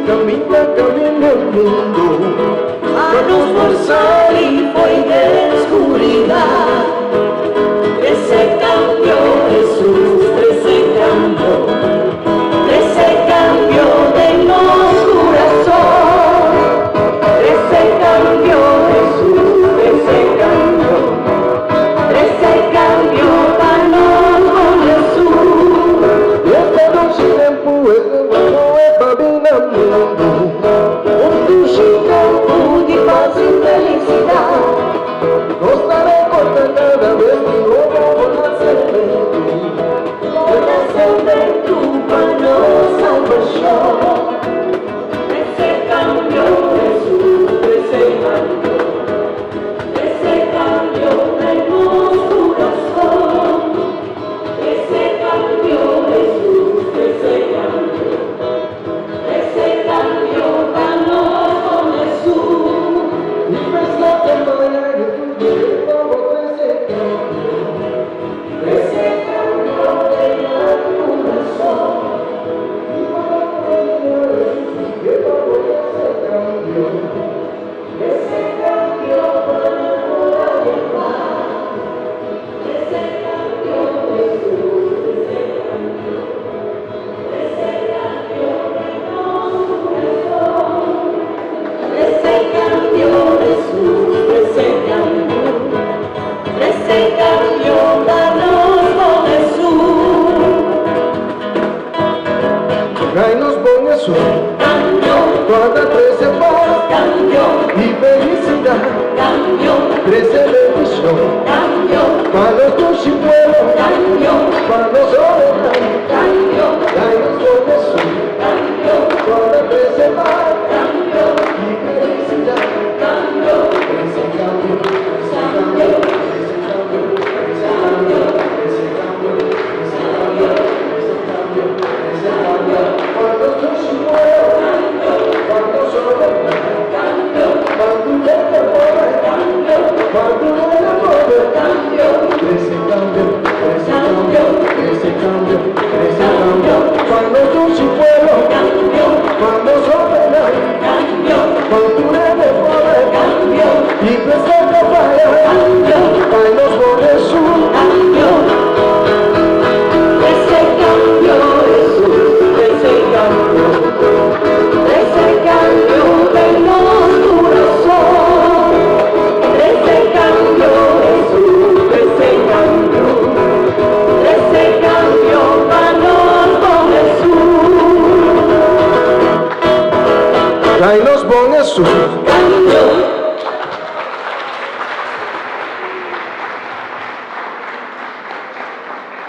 camina el mundo, manos por sol y fue de oscuridad. Se cambió Jesús, se cambió de los corazón. Se cambió Jesús, se cambió manos con Jesús. esta noche tempo é camina el mundo, Un tempo di paz y felicidad. no estaré contentada de mi De tu mano salvación. Se cambió Jesús, se cambió de nuestro corazón. Se cambió Jesús, se cambió manos con Jesús. y pensate mañana que todo se cambió. Se cambió de nuestro corazón. Se cambió para la paz. Se cambió Jesús, se cambió de nuestro corazón. Se cambió Jesús, se cambió manos con Jesús. Tráenos con Jesús, Cambió, guarda 13 paz cambió, y felicidad, cambió, 13 bendición, cambió, para los tus y pueblos, cambió, para los soledad. cambió, Tráenos con Jesús, cambió, guarda 13 paz cambió, y felicidad, cambió, 13 cambio, 13 cambio, 13 cambio, 13 cambio, 13 cambio, 13 cambio, 13 cambio, 13 cambio, para los tus y pueblos, para los soledad. cambió, Cuando te mueves, cuando te mueves, cambió, ese cambio, ese cambio, ese cambio, ese cambio. Cuando tú si pueblo, cambió, cuando soberan, cambió, cuando tú te mueves, cambió, y presenta para los por Jesús. cambió. Se cambió Jesús, se cambió de nuestro corazón. Se cambió Jesús, se cambió manos con Jesús. Tráenos con Jesús, Cambió,